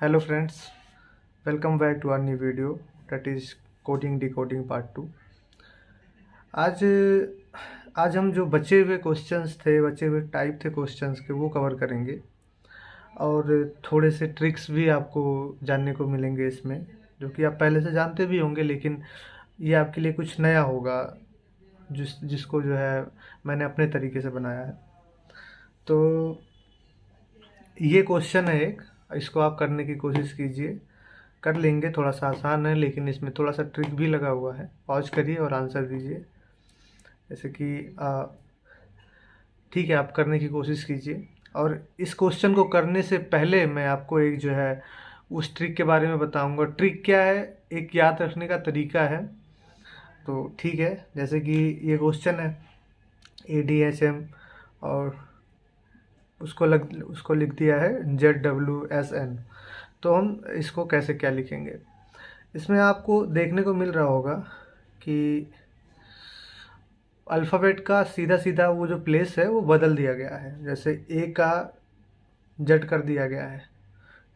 Hello friends, welcome back to our new video that is coding decoding part 2। आज आज हम जो बचे हुए क्वेश्चंस थे, बचे हुए टाइप थे क्वेश्चंस के, वो कवर करेंगे और थोड़े से ट्रिक्स भी आपको जानने को मिलेंगे इसमें, जो कि आप पहले से जानते भी होंगे, लेकिन ये आपके लिए कुछ नया होगा जिसको जो है मैंने अपने तरीके से बनाया है। तो ये क्वेश्चन है एक, इसको आप करने की कोशिश कीजिए, कर लेंगे। थोड़ा सा आसान है लेकिन इसमें थोड़ा सा ट्रिक भी लगा हुआ है। पॉज करिए और आंसर दीजिए। जैसे कि ठीक है, आप करने की कोशिश कीजिए। और इस क्वेश्चन को करने से पहले मैं आपको एक जो है उस ट्रिक के बारे में बताऊंगा। ट्रिक क्या है, एक याद रखने का तरीका है। तो ठीक है, जैसे कि ये क्वेश्चन है ADHM और उसको लिख दिया है ZWSN। तो हम इसको कैसे क्या लिखेंगे, इसमें आपको देखने को मिल रहा होगा कि अल्फ़ाबेट का सीधा सीधा वो जो प्लेस है वो बदल दिया गया है। जैसे A का Z कर दिया गया है,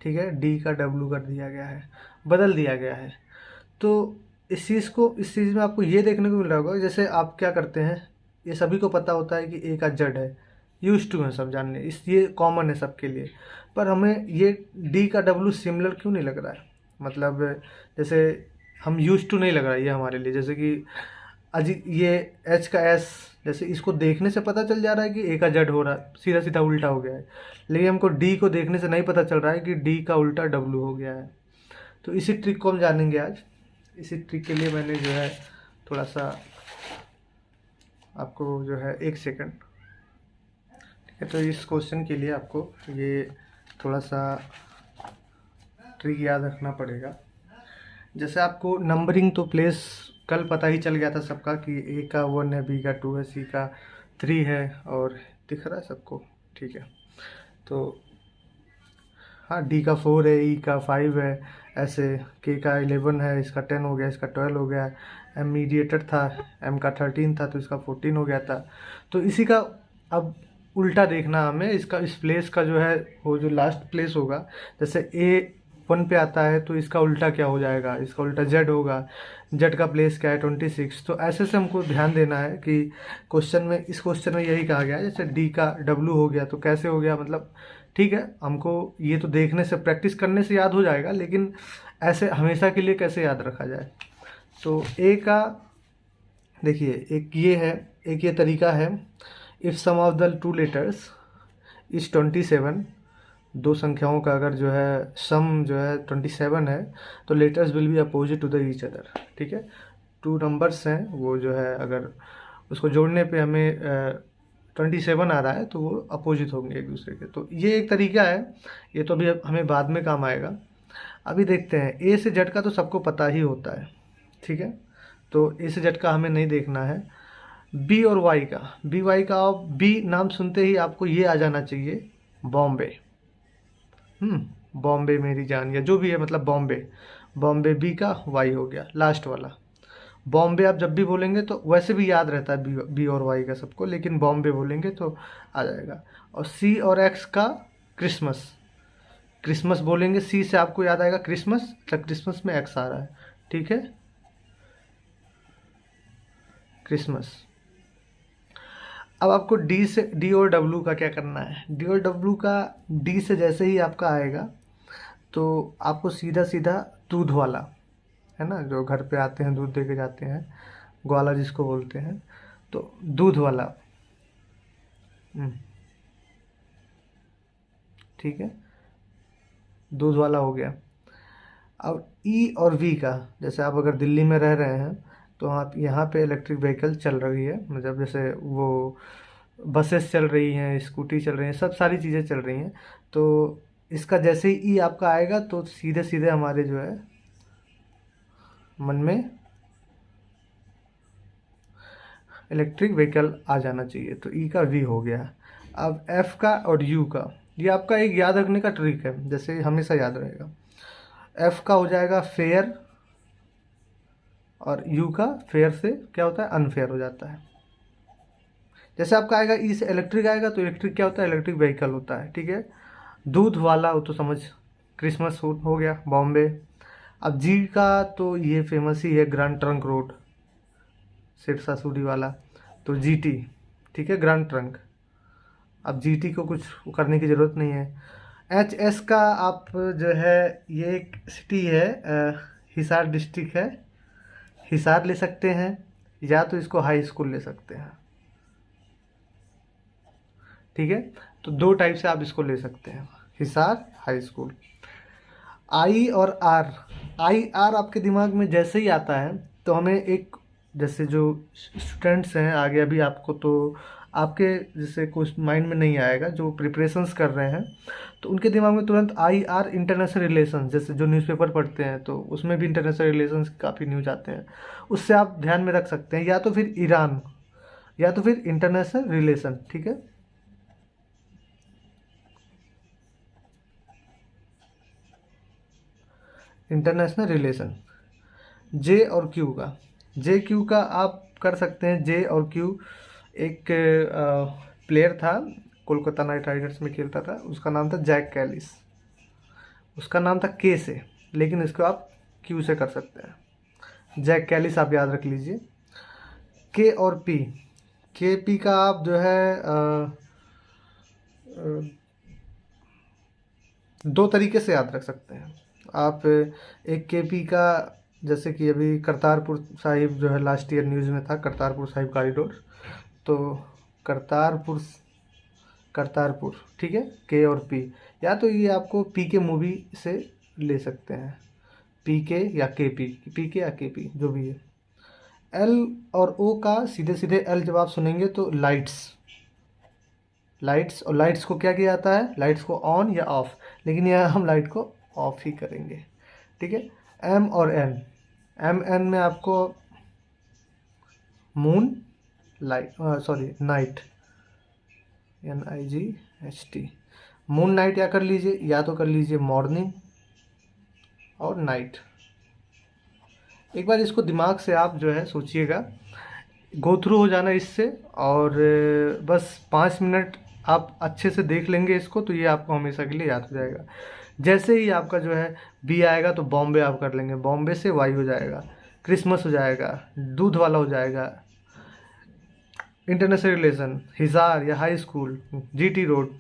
ठीक है, D का W कर दिया गया है, बदल दिया गया है। तो इस चीज़ में आपको ये देखने को मिल रहा होगा, जैसे आप क्या करते हैं, ये सभी को पता होता है कि A का Z है, यूज टू है सब जानने, ये कॉमन है सबके लिए। पर हमें ये D का W सिमिलर क्यों नहीं लग रहा है, मतलब जैसे हम यूज टू नहीं लग रहा है ये हमारे लिए। जैसे कि ये H का S, जैसे इसको देखने से पता चल जा रहा है कि A का Z हो रहा है, सीधा सीधा उल्टा हो गया है, लेकिन हमको D को देखने से नहीं पता चल रहा है कि D का उल्टा W हो गया है। तो इसी ट्रिक को हम जानेंगे आज। इसी ट्रिक के लिए मैंने जो है थोड़ा सा आपको जो है 1 सेकंड, ठीक है। तो इस क्वेश्चन के लिए आपको ये थोड़ा सा ट्रिक याद रखना पड़ेगा। जैसे आपको नंबरिंग तो प्लेस कल पता ही चल गया था सबका कि A का 1 है, B का 2 है, C का 3 है, और दिख रहा है सबको, ठीक है। तो हाँ, D का 4 है, E का 5 है, ऐसे K का 11 है, इसका 10 हो गया, इसका 12 हो गया। M मीडिएटर था, M का 13 था तो इसका 14 हो गया था। तो इसी का अब उल्टा देखना हमें, इसका इस प्लेस का जो है वो जो लास्ट प्लेस होगा, जैसे A1 पे आता है तो इसका उल्टा क्या हो जाएगा, इसका उल्टा Z होगा। Z का प्लेस क्या है, 26। तो ऐसे से हमको ध्यान देना है कि इस क्वेश्चन में यही कहा गया है। जैसे D का W हो गया तो कैसे हो गया, मतलब ठीक है, हमको ये तो देखने से, प्रैक्टिस करने से याद हो जाएगा, लेकिन ऐसे हमेशा के लिए कैसे याद रखा जाए। तो A का देखिए, एक ये है, एक ये तरीका है। If sum of the 2 letters is 27, दो संख्याओं का अगर जो है सम जो है 27 है, तो letters will be opposite to the each other, ठीक है। 2 नंबर्स हैं, वो जो है अगर उसको जोड़ने पे हमें 27 आ रहा है तो वो अपोजिट होंगे एक दूसरे के। तो ये एक तरीका है, ये तो अभी हमें बाद में काम आएगा। अभी देखते हैं, A से Z का तो सबको पता ही होता है, ठीक है। तो A से Z का हमें नहीं देखना है। B और Y का, B नाम सुनते ही आपको ये आ जाना चाहिए, बॉम्बे। बॉम्बे मेरी जान, या जो भी है, मतलब बॉम्बे B का Y हो गया लास्ट वाला। बॉम्बे आप जब भी बोलेंगे तो वैसे भी याद रहता है बी और वाई का सबको, लेकिन बॉम्बे बोलेंगे तो आ जाएगा। और C और X का क्रिसमस बोलेंगे, C से आपको याद आएगा क्रिसमस, तो क्रिसमस में X आ रहा है, ठीक है, क्रिसमस। अब आपको D और W का क्या करना है। D और W का, D से जैसे ही आपका आएगा तो आपको सीधा सीधा दूध वाला, है ना, जो घर पे आते हैं दूध दे के जाते हैं, ग्वाला जिसको बोलते हैं, तो दूध वाला, ठीक है, दूध वाला हो गया। अब E और V का, जैसे आप अगर दिल्ली में रह रहे हैं तो आप यहाँ पे इलेक्ट्रिक व्हीकल चल रही है, मतलब जैसे वो बसेस चल रही हैं, स्कूटी चल रही हैं, सब सारी चीज़ें चल रही हैं। तो इसका जैसे ही E आपका आएगा तो सीधे सीधे हमारे जो है मन में इलेक्ट्रिक व्हीकल आ जाना चाहिए। तो E का V हो गया। अब F का और U का, ये आपका एक याद रखने का ट्रिक है, जैसे हमेशा याद रहेगा। F का हो जाएगा फेयर, और U का फेयर से क्या होता है, अनफेयर हो जाता है। जैसे आपका आएगा E से इलेक्ट्रिक आएगा तो इलेक्ट्रिक क्या होता है, इलेक्ट्रिक व्हीकल होता है, ठीक है। दूध वाला वो तो समझ क्रिसमस हो गया बॉम्बे। अब जी का तो ये फेमस ही है, grand trunk road, Sirsa Suri वाला, तो जीटी, ठीक है, ग्रैंड ट्रंक। अब जीटी को कुछ करने की ज़रूरत नहीं है। एच एस का आप जो है, ये एक सिटी है, हिसार डिस्ट्रिक्ट है, हिसार ले सकते हैं, या तो इसको हाई स्कूल ले सकते हैं, ठीक है। तो दो टाइप से आप इसको ले सकते हैं, हिसार, हाई स्कूल। आई और आर, आई आर आपके दिमाग में जैसे ही आता है तो हमें एक, जैसे जो स्टूडेंट्स हैं आगे, अभी आपको तो आपके जैसे कुछ माइंड में नहीं आएगा, जो प्रिपरेशंस कर रहे हैं तो उनके दिमाग में तुरंत आई आर, इंटरनेशनल रिलेशंस, जैसे जो न्यूज़पेपर पढ़ते हैं तो उसमें भी इंटरनेशनल रिलेशंस काफ़ी न्यूज आते हैं, उससे आप ध्यान में रख सकते हैं, या तो फिर ईरान, या तो फिर इंटरनेशनल रिलेशन, ठीक है। इंटरनेशनल रिलेशन, जे और क्यू का, जे क्यू का आप कर सकते हैं। जे और क्यू, एक प्लेयर था, कोलकाता नाइट राइडर्स में खेलता था, उसका नाम था जैक कैलिस, उसका नाम था के से, लेकिन इसको आप क्यू से कर सकते हैं। जैक कैलिस आप याद रख लीजिए। के और पी, के पी का आप जो है दो तरीके से याद रख सकते हैं आप। एक के पी का, जैसे कि अभी करतारपुर साहिब जो है लास्ट ईयर न्यूज़ में था, करतारपुर साहिब कॉरिडोर, तो करतारपुर, करतारपुर, ठीक है, के और पी, या तो ये आपको पी के मूवी से ले सकते हैं, पी के या के पी के या के पी, जो भी है। एल और ओ का सीधे सीधे, एल जब आप सुनेंगे तो लाइट्स, लाइट्स, और लाइट्स को क्या किया जाता है, लाइट्स को ऑन या ऑफ, लेकिन यह हम लाइट को ऑफ ही करेंगे, ठीक है। एम और एन, एम एन में आपको moon, light, sorry night, NIGHT, moon night, या कर लीजिए, या तो कर लीजिए मॉर्निंग और नाइट। एक बार इसको दिमाग से आप जो है सोचिएगा, गो थ्रू हो जाना इससे, और बस 5 मिनट आप अच्छे से देख लेंगे इसको, तो ये आपको हमेशा के लिए याद हो जाएगा। जैसे ही आपका जो है बी आएगा तो बॉम्बे आप कर लेंगे, बॉम्बे से वाई हो जाएगा, क्रिसमस हो जाएगा, दूध वाला हो जाएगा, इंटरनेशनल रिलेशन, हिसार या high school, GT road,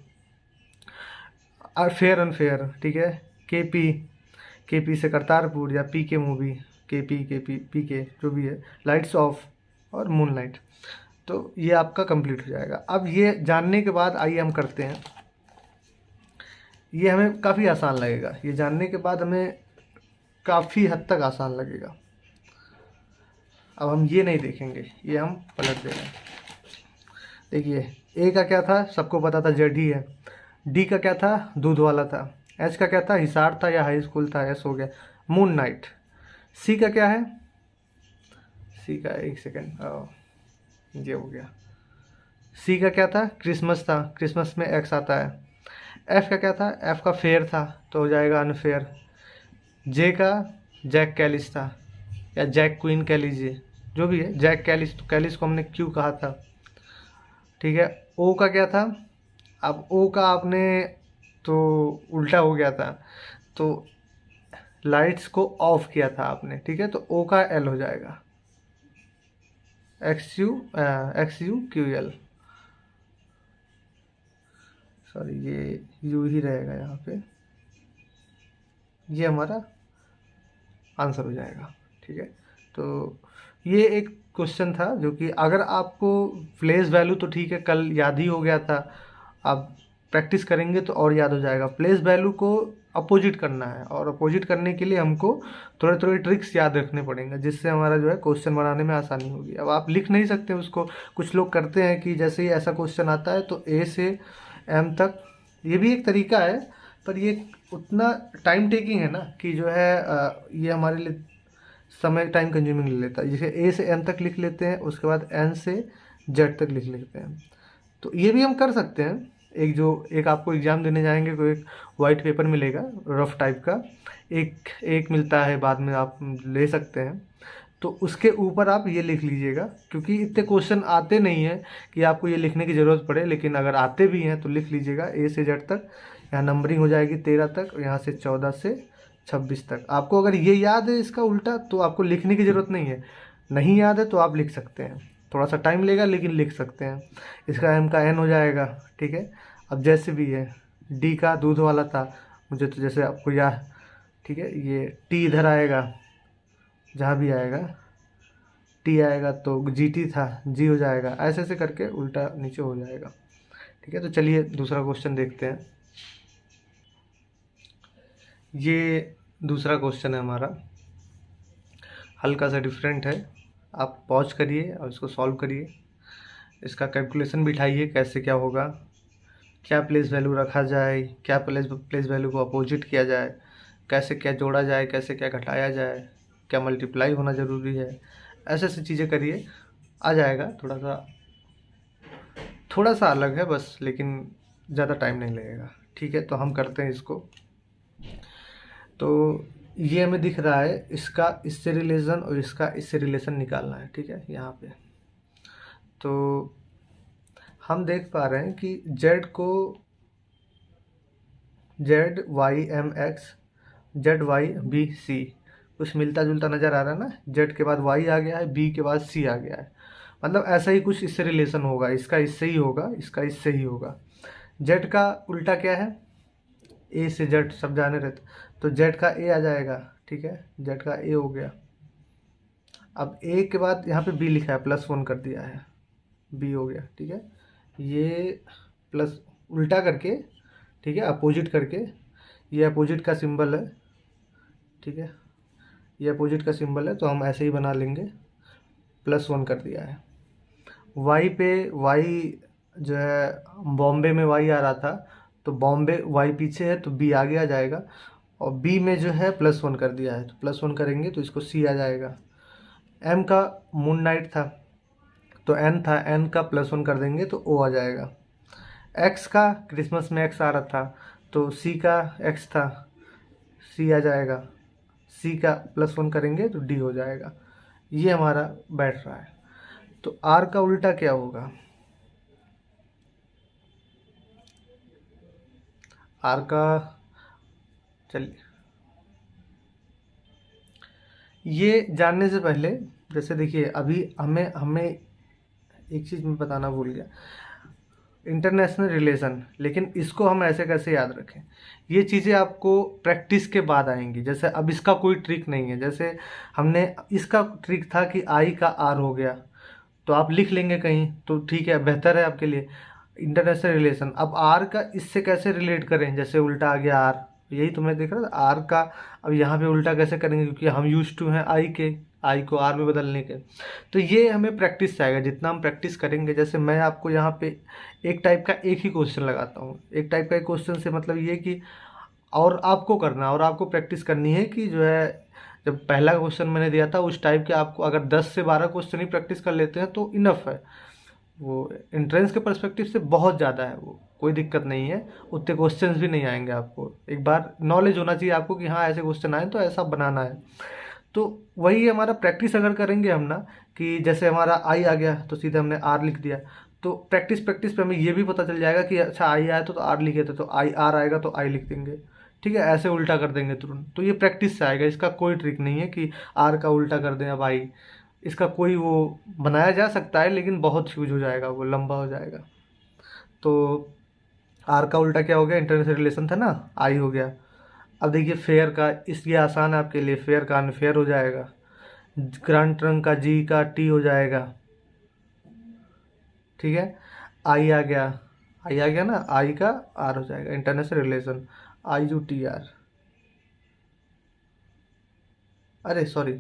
fair unfair, ठीक है, केपी, केपी से करतारपुर, या पी के मूवी, केपी पी के, जो भी है, लाइट्स ऑफ और मून लाइट। तो ये आपका कंप्लीट हो जाएगा। अब ये जानने के बाद आइए हम करते हैं, ये हमें काफ़ी आसान लगेगा, ये जानने के बाद हमें काफ़ी हद तक आसान लगेगा। अब हम ये नहीं देखेंगे, ये हम पलट दे रहे हैं। देखिए, ए का क्या था, सबको पता था, जेड ही है। डी का क्या था, दूध वाला था। एच का क्या था, हिसार था या हाई स्कूल था, एस हो गया, मून नाइट। सी का क्या है, सी का, एक सेकेंड, ये हो गया। सी का क्या था, क्रिसमस था, क्रिसमस में एक्स आता है। एफ का क्या था, एफ का फेयर था, तो हो जाएगा अनफेयर। जे का जैक कैलिस था, या जैक क्वीन कह लीजिए, जो भी है, जैक कैलिस, तो कैलिस को हमने क्यों कहा था, ठीक है। ओ का क्या था, अब ओ का आपने तो उल्टा हो गया था, तो लाइट्स को ऑफ किया था आपने, ठीक है, तो ओ का एल हो जाएगा, XU सॉरी, ये यू ही रहेगा यहाँ पे, ये हमारा आंसर हो जाएगा, ठीक है। तो ये एक क्वेश्चन था जो कि अगर आपको प्लेस वैल्यू तो ठीक है, कल याद ही हो गया था, आप प्रैक्टिस करेंगे तो और याद हो जाएगा। प्लेस वैल्यू को अपोजिट करना है, और अपोजिट करने के लिए हमको थोड़े थोड़े ट्रिक्स याद रखने पड़ेंगे, जिससे हमारा जो है क्वेश्चन बनाने में आसानी होगी। अब आप लिख नहीं सकते उसको, कुछ लोग करते हैं कि जैसे ही ऐसा क्वेश्चन आता है तो ए से एम तक, ये भी एक तरीका है, पर ये उतना टाइम टेकिंग है ना कि जो है ये हमारे लिए समय टाइम कंज्यूमिंग ले लेता है। जैसे ए से एम तक लिख लेते हैं, उसके बाद एन से जेड तक लिख लेते हैं, तो ये भी हम कर सकते हैं। एक आपको एग्ज़ाम देने जाएंगे तो एक वाइट पेपर मिलेगा रफ टाइप का, एक मिलता है, बाद में आप ले सकते हैं, तो उसके ऊपर आप ये लिख लीजिएगा, क्योंकि इतने क्वेश्चन आते नहीं हैं कि आपको ये लिखने की ज़रूरत पड़े, लेकिन अगर आते भी हैं तो लिख लीजिएगा ए से जेड तक, यहाँ नंबरिंग हो जाएगी 13 तक, यहाँ से 14 से 26 तक। आपको अगर ये याद है इसका उल्टा तो आपको लिखने की ज़रूरत नहीं है, नहीं याद है तो आप लिख सकते हैं, थोड़ा सा टाइम लेगा लेकिन लिख सकते हैं। इसका m का n हो जाएगा, ठीक है। अब जैसे भी है, d का दूध वाला था मुझे, तो जैसे आपको याद, ठीक है, ये t इधर आएगा, जहाँ भी आएगा t आएगा तो gt था, g हो जाएगा, ऐसे ऐसे करके उल्टा नीचे हो जाएगा, ठीक है। तो चलिए दूसरा क्वेश्चन देखते हैं। ये दूसरा क्वेश्चन है हमारा, हल्का सा डिफरेंट है। आप पॉज करिए और इसको सॉल्व करिए, इसका कैलकुलेशन बिठाइए कैसे क्या होगा, क्या प्लेस वैल्यू रखा जाए, क्या प्लेस वैल्यू को अपोजिट किया जाए, कैसे क्या जोड़ा जाए, कैसे क्या घटाया जाए, क्या मल्टीप्लाई होना ज़रूरी है, ऐसे ऐसी चीज़ें करिए, आ जाएगा। थोड़ा सा अलग है बस, लेकिन ज़्यादा टाइम नहीं लगेगा, ठीक है। तो हम करते हैं इसको। तो ये हमें दिख रहा है, इसका इससे रिलेशन और इसका इससे रिलेशन निकालना है, ठीक है। यहाँ पे तो हम देख पा रहे हैं कि z को ZYMX ZYBC कुछ मिलता जुलता नज़र आ रहा है ना, z के बाद y आ गया है, b के बाद c आ गया है, मतलब ऐसा ही कुछ इससे रिलेशन होगा, इसका इससे ही होगा, इसका इससे ही होगा। z का उल्टा क्या है, a से z सब जाने रहते, तो z का a आ जाएगा, ठीक है, z का a हो गया। अब a के बाद यहाँ पे b लिखा है, +1 कर दिया है, b हो गया, ठीक है। ये प्लस उल्टा करके, ठीक है, अपोजिट करके, ये अपोजिट का सिंबल है, ठीक है, ये अपोजिट का सिंबल है, तो हम ऐसे ही बना लेंगे, +1 कर दिया है। y पे y जो है बॉम्बे में y आ रहा था, तो बॉम्बे y पीछे है तो b आगे आ जाएगा, और b में जो है +1 कर दिया है, तो +1 करेंगे तो इसको c आ जाएगा। m का मून नाइट था तो n था, n का +1 कर देंगे तो o आ जाएगा। x का क्रिसमस में x आ रहा था तो c का x था, c आ जाएगा, c का +1 करेंगे तो d हो जाएगा। ये हमारा बैठ रहा है। तो r का उल्टा क्या होगा, r का, चलिए ये जानने से पहले, जैसे देखिए अभी हमें हमें एक चीज़ मैं बताना भूल गया, इंटरनेशनल रिलेशन, लेकिन इसको हम ऐसे कैसे याद रखें, ये चीज़ें आपको प्रैक्टिस के बाद आएंगी। जैसे अब इसका कोई ट्रिक नहीं है, जैसे हमने इसका ट्रिक था कि आई का आर हो गया, तो आप लिख लेंगे कहीं तो ठीक है, बेहतर है आपके लिए। इंटरनेशनल रिलेशन, अब आर का इससे कैसे रिलेट करें, जैसे उल्टा आ गया आर, यही तो मैं देख रहा था आर का, अब यहाँ पे उल्टा कैसे करेंगे, क्योंकि हम यूज टू हैं आई को आर में बदलने के। तो ये हमें प्रैक्टिस चाहिए, जितना हम प्रैक्टिस करेंगे। जैसे मैं आपको यहाँ पे एक टाइप का एक ही क्वेश्चन लगाता हूँ, एक टाइप का एक क्वेश्चन से मतलब ये कि, और आपको करना, और आपको प्रैक्टिस करनी है कि जो है, जब पहला क्वेश्चन मैंने दिया था उस टाइप के आपको अगर 10 से 12 क्वेश्चन ही प्रैक्टिस कर लेते हैं तो इनफ है। वो एंट्रेंस के पर्सपेक्टिव से बहुत ज़्यादा है, वो कोई दिक्कत नहीं है, उतने क्वेश्चंस भी नहीं आएंगे आपको। एक बार नॉलेज होना चाहिए आपको कि हाँ ऐसे क्वेश्चन आए तो ऐसा बनाना है। तो वही हमारा प्रैक्टिस अगर करेंगे हम ना, कि जैसे हमारा आई आ गया तो सीधे हमने आर लिख दिया, तो प्रैक्टिस प्रैक्टिस पे हमें ये भी पता चल जाएगा कि अच्छा आई आया तो आर लिखे थे, तो आई आर आएगा तो आई लिख देंगे, ठीक है, ऐसे उल्टा कर देंगे तुरंत। तो ये प्रैक्टिस से आएगा, इसका कोई ट्रिक नहीं है कि आर का उल्टा कर दें अब आई, इसका कोई वो बनाया जा सकता है लेकिन बहुत ह्यूज हो जाएगा, वो लंबा हो जाएगा। तो आर का उल्टा क्या हो गया, इंटरनेशनल रिलेशन था ना, आई हो गया। अब देखिए फेयर का, इस ये आसान है आपके लिए, फेयर का अनफेयर हो जाएगा, ग्रांड ट्रंक का जी का टी हो जाएगा, ठीक है। आई आ गया, आई आ गया ना, आई का आर हो जाएगा, international relation I U T R, अरे सॉरी,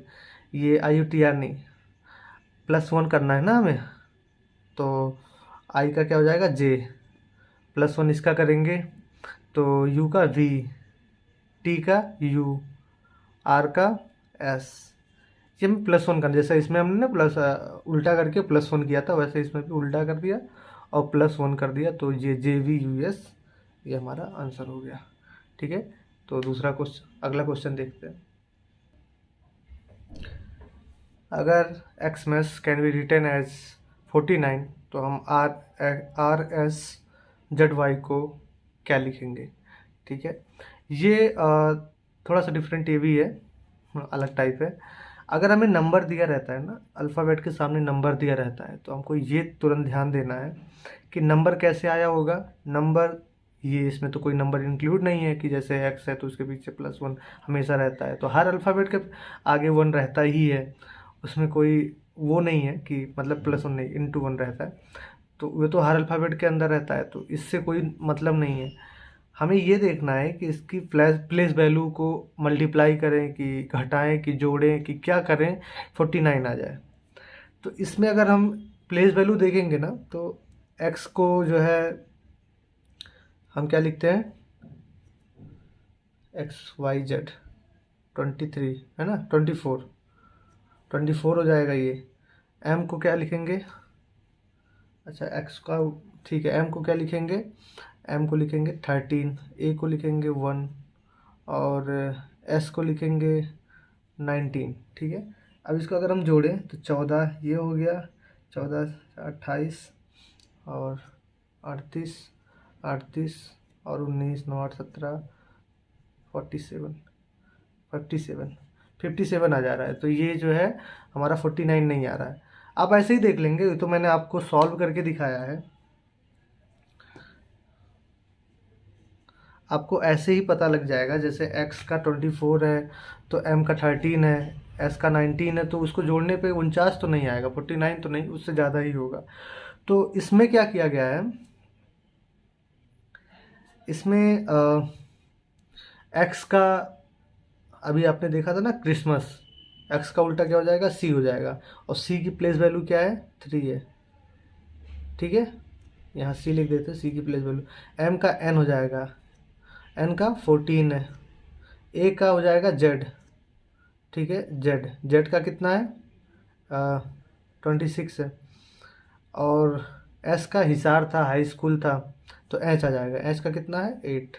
ये आई यू टी आर नहीं, +1 करना है ना हमें, तो आई का क्या हो जाएगा जे, +1 इसका करेंगे तो यू का वी, टी का यू, आर का एस। ये हम +1 कर, जैसे इसमें हमने ना प्लस उल्टा करके +1 किया था, वैसे इसमें भी उल्टा कर दिया और +1 कर दिया, तो ये JVUS ये हमारा आंसर हो गया, ठीक है। तो दूसरा क्वेश्चन, अगला क्वेश्चन देखते हैं। अगर Xmas can be written as 49, तो हम आर एस जेड वाई को क्या लिखेंगे। ठीक है। ये थोड़ा सा डिफरेंट ये भी है, अलग टाइप है। अगर हमें नंबर दिया रहता है ना, अल्फ़ाबेट के सामने नंबर दिया रहता है, तो हमको ये तुरंत ध्यान देना है कि नंबर कैसे आया होगा। नंबर ये इसमें तो कोई नंबर इंक्लूड नहीं है कि जैसे एक्स है तो उसके पीछे +1 हमेशा रहता है, तो हर अल्फ़ाबेट के आगे 1 रहता ही है। उसमें कोई वो नहीं है कि मतलब +1 नहीं, इंटू 1 रहता है, तो वो तो हर अल्फ़ाबेट के अंदर रहता है, तो इससे कोई मतलब नहीं है। हमें ये देखना है कि इसकी प्लेस वैल्यू को मल्टीप्लाई करें कि घटाएं कि जोड़ें कि क्या करें 49 आ जाए। तो इसमें अगर हम प्लेस वैल्यू देखेंगे ना, तो x को जो है हम क्या लिखते हैं, XYZ 23 है ना, 24 हो जाएगा ये। m को क्या लिखेंगे, अच्छा x का ठीक है, m को क्या लिखेंगे, m को लिखेंगे 13, a को लिखेंगे 1 और s को लिखेंगे 19, ठीक है। अब इसको अगर हम जोड़ें तो 14 ये हो गया, 14 28 और 38 38 और 19 9 8 17 57 आ जा रहा है। तो ये जो है हमारा 49 नहीं आ रहा है। आप ऐसे ही देख लेंगे, ये तो मैंने आपको सॉल्व करके दिखाया है, आपको ऐसे ही पता लग जाएगा। जैसे x का 24 है तो m का 13 है, s का 19 है, तो उसको जोड़ने पे 49 तो नहीं आएगा, 49 तो नहीं, उससे ज़्यादा ही होगा। तो इसमें क्या किया गया है, इसमें x का अभी आपने देखा था ना क्रिसमस, x का उल्टा क्या हो जाएगा, c हो जाएगा, और c की प्लेस वैल्यू क्या है, 3 है, ठीक है। यहाँ c लिख देते हैं, c की प्लेस वैल्यू। m का n हो जाएगा, n का 14 है, a का हो जाएगा z, ठीक है, z का कितना है 26 है, और s का हिसार था, हाई स्कूल था, तो h आ जाएगा, h का कितना है 8,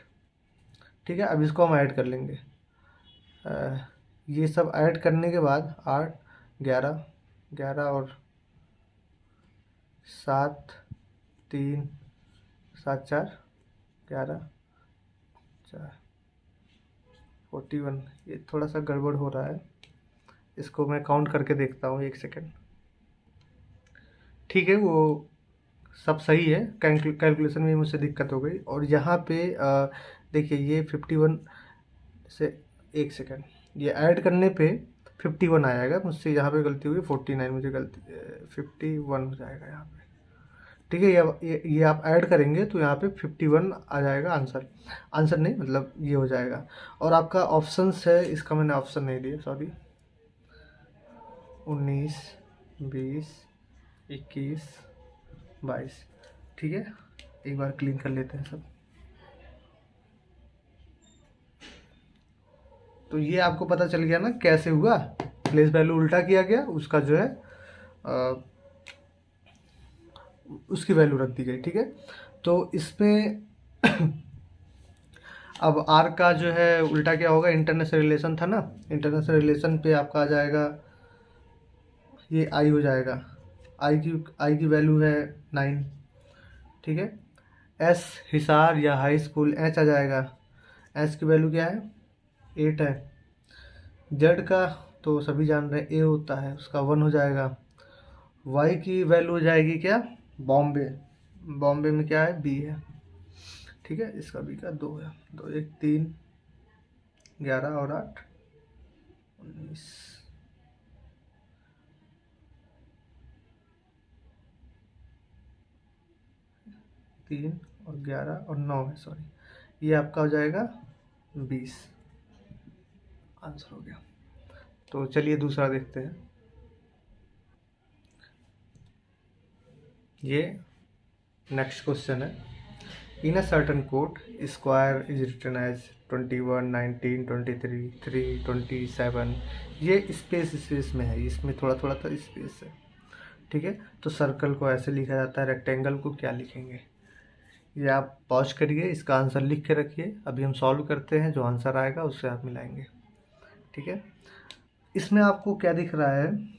ठीक है। अब इसको हम ऐड कर लेंगे, ये सब ऐड करने के बाद 8 11 11 और 7 3 7 4 11 4 41। ये थोड़ा सा गड़बड़ हो रहा है, इसको मैं काउंट करके देखता हूँ, 1 सेकेंड। ठीक है, वो सब सही है, कैलकुलेशन में मुझसे दिक्कत हो गई। और यहाँ पे देखिए ये 51 से 1 सेकेंड, ये ऐड करने पे 51 आएगा, मुझसे यहाँ पे गलती हुई, 49 मुझे गलती 51 हो जाएगा यहाँ पे, ठीक है। ये आप ऐड करेंगे तो यहाँ पे 51 आ जाएगा आंसर, आंसर नहीं मतलब ये हो जाएगा। और आपका ऑप्शंस है, इसका मैंने ऑप्शन नहीं दिया, सॉरी, 19 20 21 22, ठीक है। एक बार क्लीन कर लेते हैं सब। तो ये आपको पता चल गया ना कैसे हुआ, प्लेस वैल्यू उल्टा किया गया, उसका जो है उसकी वैल्यू रख दी गई, ठीक है। तो इसमें अब आर का जो है उल्टा क्या होगा, इंटरनेशनल रिलेशन था ना, इंटरनेशनल रिलेशन पे आपका आ जाएगा, ये आई हो जाएगा, आई की वैल्यू है 9, ठीक है। एस हिसार या हाई स्कूल, एच आ जाएगा, एच की वैल्यू क्या है 8 है। जेड का तो सभी जान रहे हैं ए होता है, उसका 1 हो जाएगा। वाई की वैल्यू हो जाएगी क्या, बॉम्बे, बॉम्बे में क्या है बी है, ठीक है। इसका बी का 2 है, 2 1 3 11 और 8 19, 3 और 11 और 9 है, सॉरी, ये आपका हो जाएगा 20, आंसर हो गया। तो चलिए दूसरा देखते हैं। ये नेक्स्ट क्वेश्चन है, in a certain code square is written as 21 19 23 3 27, ये स्पेस में है, इसमें थोड़ा थोड़ा सा स्पेस है, ठीक है। तो सर्कल को ऐसे लिखा जाता है, रेक्टेंगल को क्या लिखेंगे, ये आप पॉज करिए, इसका आंसर लिख के रखिए, अभी हम सॉल्व करते हैं, जो आंसर आएगा उससे आप मिलाएंगे, ठीक है। इसमें आपको क्या दिख रहा है,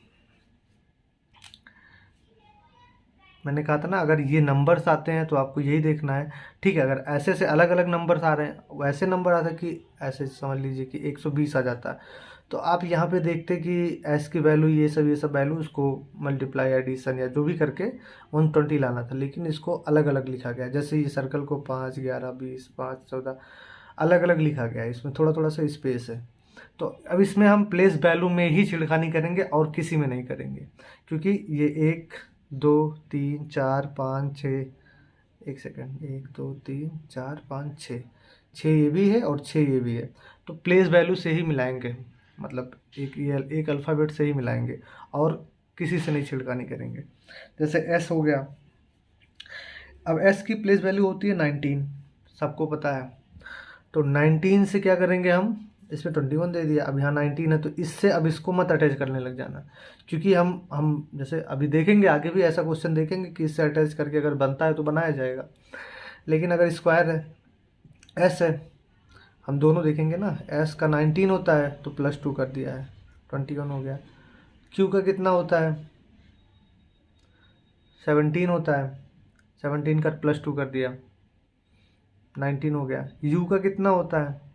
मैंने कहा था ना, अगर ये नंबर्स आते हैं तो आपको यही देखना है, ठीक है। अगर ऐसे से अलग अलग नंबर्स आ रहे हैं, वैसे नंबर आता है कि ऐसे समझ लीजिए कि 120 आ जाता है, तो आप यहाँ पे देखते कि एस की वैल्यू ये सब वैल्यू, उसको मल्टीप्लाई एडिशन या जो भी करके 120 लाना था, लेकिन इसको अलग अलग लिखा गया। जैसे ये सर्कल को 5, 11, 20, 5, 14 अलग अलग लिखा गया है, इसमें थोड़ा थोड़ा सा स्पेस है। तो अब इसमें हम प्लेस वैल्यू में ही छिड़खानी करेंगे और किसी में नहीं करेंगे, क्योंकि ये 1, 2, 3, 4, 5, 6, एक सेकेंड, 1, 2, 3, 4, 5, 6, 6 ये भी है और 6 ये भी है, तो प्लेस वैल्यू से ही मिलाएंगे, मतलब एक अल्फ़ाबेट से ही मिलाएंगे और किसी से नहीं छिड़कानी करेंगे। जैसे एस हो गया, अब एस की प्लेस वैल्यू होती है 19, सबको पता है। तो 19 से क्या करेंगे हम, इसमें 21 दे दिया, अब यहाँ 19 है, तो इससे अब इसको मत अटैच करने लग जाना, क्योंकि हम जैसे अभी देखेंगे, आगे भी ऐसा क्वेश्चन देखेंगे कि इससे अटैच करके अगर बनता है तो बनाया जाएगा। लेकिन अगर स्क्वायर है, एस है, हम दोनों देखेंगे ना, एस का 19 होता है तो +2 कर दिया है, 21 हो गया। क्यू का कितना होता है, 17 होता है, 17 का +2 कर दिया, 19 हो गया। यू का कितना होता है,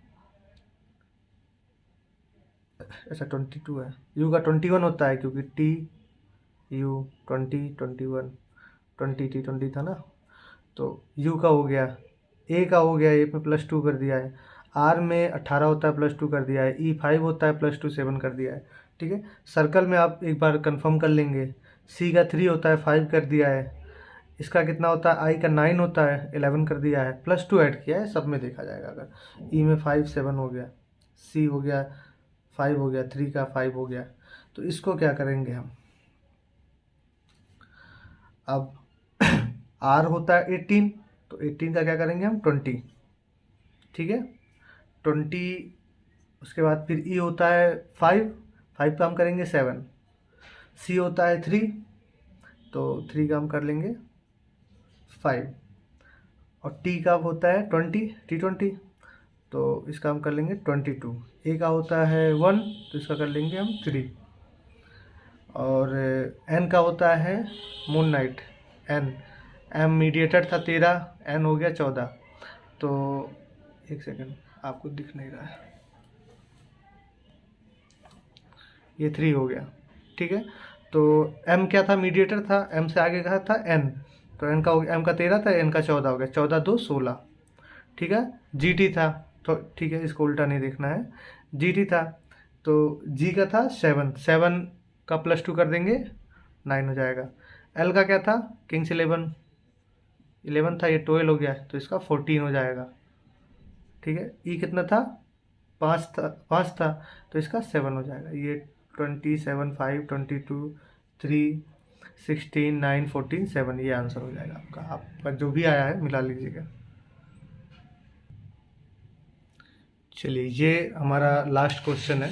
अच्छा 22 है। यू का 21 होता है, क्योंकि टी यू 20, 21, 20 था ना, तो यू का हो गया, ए का हो गया, ए पे +2 कर दिया है, आर में 18 होता है +2 कर दिया है, ई 5 होता है +2 7 कर दिया है, ठीक है। सर्कल में आप एक बार कंफर्म कर लेंगे, सी का 3 होता है 5 कर दिया है, इसका कितना होता है, आई का 9 होता है 11 कर दिया है, +2 ऐड किया है, सब में देखा जाएगा। अगर ई में 5 7 हो गया, सी हो गया 5 हो गया, 3 का 5 हो गया, तो इसको क्या करेंगे हम, अब आर होता है 18, तो 18 का क्या करेंगे हम 20, ठीक है 20। उसके बाद फिर ई होता है 5, 5 का हम करेंगे 7, सी होता है 3, तो 3 का हम कर लेंगे 5, और टी का होता है 20, तो इसका हम कर लेंगे 22। ए का होता है 1, तो इसका कर लेंगे हम 3, और एन का होता है moon night, N, M mediator था 13, एन हो गया 14, तो एक सेकेंड, आपको दिख नहीं रहा है, ये 3 हो गया, ठीक है। तो एम क्या था, मीडिएटर था, एम से आगे का था एन, तो एन का हो गया, एम का 13 था, एन का 14 हो गया, 14 2 16, ठीक है। जी टी था, तो ठीक है, इसको उल्टा नहीं देखना है, जी टी था, तो जी का था 7, 7 का +2 कर देंगे 9 हो जाएगा। एल का क्या था, किंग्स 11, 11 था, ये 12 हो गया, तो इसका 14 हो जाएगा, ठीक है। ई कितना था, 5 था, तो इसका 7 हो जाएगा, ये 27, 5, 22, 3, 16, 9, 14, 7, ये आंसर हो जाएगा आपका जो भी आया है मिला लीजिएगा। चलिए, ये हमारा लास्ट क्वेश्चन है।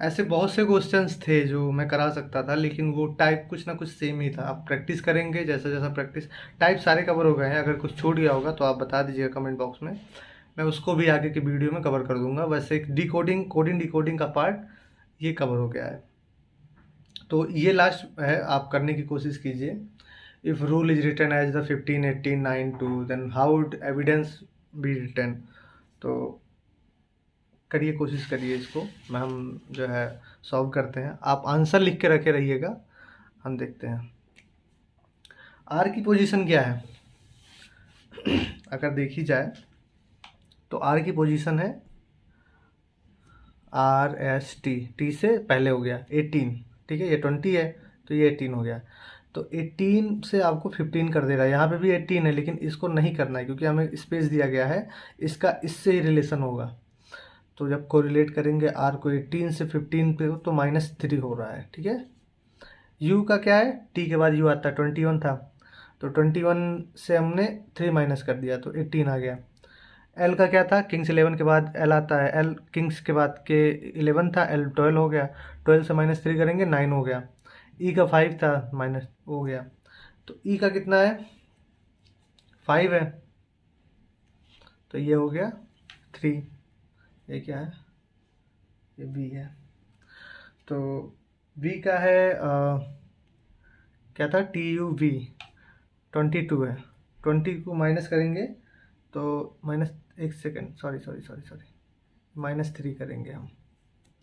ऐसे बहुत से क्वेश्चंस थे जो मैं करा सकता था, लेकिन वो टाइप कुछ ना कुछ सेम ही था। आप प्रैक्टिस करेंगे, जैसा जैसा प्रैक्टिस, टाइप सारे कवर हो गए हैं। अगर कुछ छूट गया होगा तो आप बता दीजिएगा कमेंट बॉक्स में, मैं उसको भी आगे की वीडियो में कवर कर दूंगा। वैसे कोडिंग डिकोडिंग का पार्ट ये कवर हो गया है, तो ये लास्ट है, आप करने की कोशिश कीजिए। If rule is written as the 15, 18, 9, 2, then how would evidence be written, तो करिए, कोशिश करिए इसको, मैं हम जो है सॉल्व करते हैं। आप आंसर लिख के रखे रहिएगा, हम देखते हैं। आर की पोजीशन क्या है, अगर देखी जाए तो आर की पोजीशन है आर एस टी, टी से पहले हो गया 18, ठीक है, ये 20 है तो ये 18 हो गया, तो 18 से आपको 15 कर दे रहा है। यहाँ पे भी 18 है, लेकिन इसको नहीं करना है क्योंकि हमें स्पेस दिया गया है, इसका इससे ही रिलेशन होगा। तो जब कोरिलेट करेंगे आर को 18 से 15 पे, तो -3 हो रहा है, ठीक है। यू का क्या है, टी के बाद यू आता है, 21 था, तो 21 से हमने 3 माइनस कर दिया, तो 18 आ गया। एल का क्या था, किंग्स 11 के बाद एल आता है, एल किंग्स के बाद के 11 था, एल 12 हो गया, 12 से -3 करेंगे 9 हो गया। ई का 5 था, माइनस हो गया, तो ई का कितना है, 5 है, तो ये हो गया 3, ये क्या है, ये बी है। तो बी का है क्या था, टी यू वी, 22 है, 20 को माइनस करेंगे तो माइनस, एक सेकेंड, सॉरी, -3 करेंगे हम,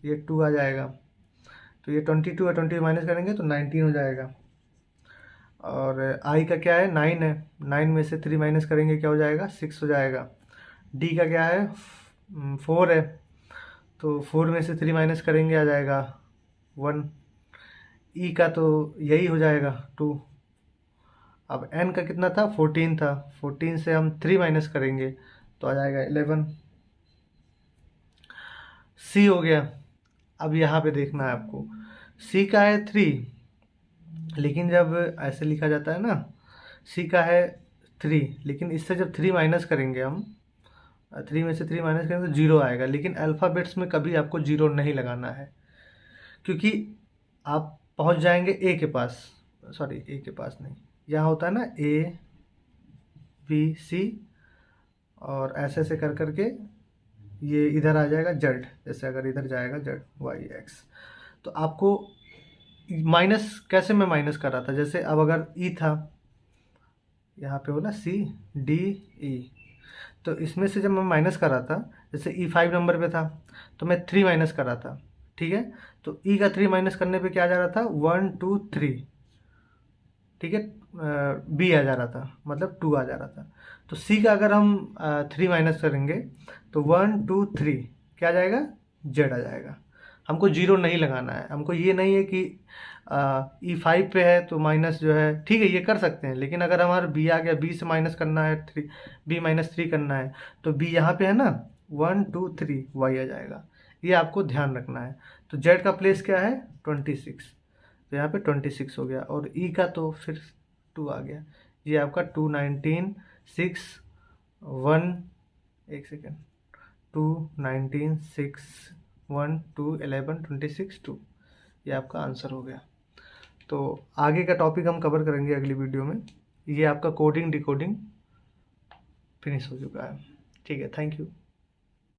ये 2 आ जाएगा। तो ये 22 है, 20 माइनस करेंगे तो 19 हो जाएगा। और आई का क्या है, 9 है, 9 में से 3 माइनस करेंगे क्या हो जाएगा, 6 हो जाएगा। डी का क्या है, 4 है, तो 4 में से 3 माइनस करेंगे आ जाएगा 1। ई का तो यही हो जाएगा 2। अब एन का कितना था, 14 था, 14 से हम 3 माइनस करेंगे तो आ जाएगा 11। सी हो गया। अब यहाँ पे देखना है आपको, सी का है 3, लेकिन जब ऐसे लिखा जाता है ना, सी का है 3, लेकिन इससे जब 3 माइनस करेंगे हम, 3 में से 3 माइनस करेंगे तो 0 आएगा। लेकिन अल्फ़ाबेट्स में कभी आपको 0 नहीं लगाना है, क्योंकि आप पहुंच जाएंगे ए के पास, सॉरी ए के पास नहीं, यहाँ होता है ना ए बी सी, और ऐसे ऐसे कर करके ये इधर आ जाएगा जेड, जैसे अगर इधर जाएगा जेड वाई एक्स। तो आपको माइनस कैसे मैं माइनस कर रहा था, जैसे अब अगर ई था, यहाँ पे हो ना सी डी ई, तो इसमें से जब मैं माइनस कर रहा था, जैसे ई 5 नंबर पे था तो मैं 3 माइनस कर रहा था, ठीक है। तो ई का 3 माइनस करने पे क्या आ जा रहा था, 1 2 3, ठीक है, बी आ जा रहा था, मतलब 2 आ जा रहा था। तो सी का अगर हम 3 माइनस करेंगे तो 1 2 3 क्या आ जाएगा, जेड आ जाएगा। हमको 0 नहीं लगाना है, हमको ये नहीं है कि ई 5 पे है तो माइनस जो है, ठीक है ये कर सकते हैं, लेकिन अगर हमारा बी आ गया, बी से माइनस करना है 3, बी -3 करना है, तो बी यहाँ पे है ना 1 2 3 वाई आ जाएगा। ये आपको ध्यान रखना है। तो जेड का प्लेस क्या है, 26, तो यहाँ पे 26 हो गया। और ई का तो फिर 2 आ गया, ये आपका 2 19 6 1, एक सेकेंड, 2 19 6 1 2 11 26 2, ये आपका आंसर हो गया। तो आगे का टॉपिक हम कवर करेंगे अगली वीडियो में। ये आपका कोडिंग डिकोडिंग फिनिश हो चुका है, ठीक है, थैंक यू।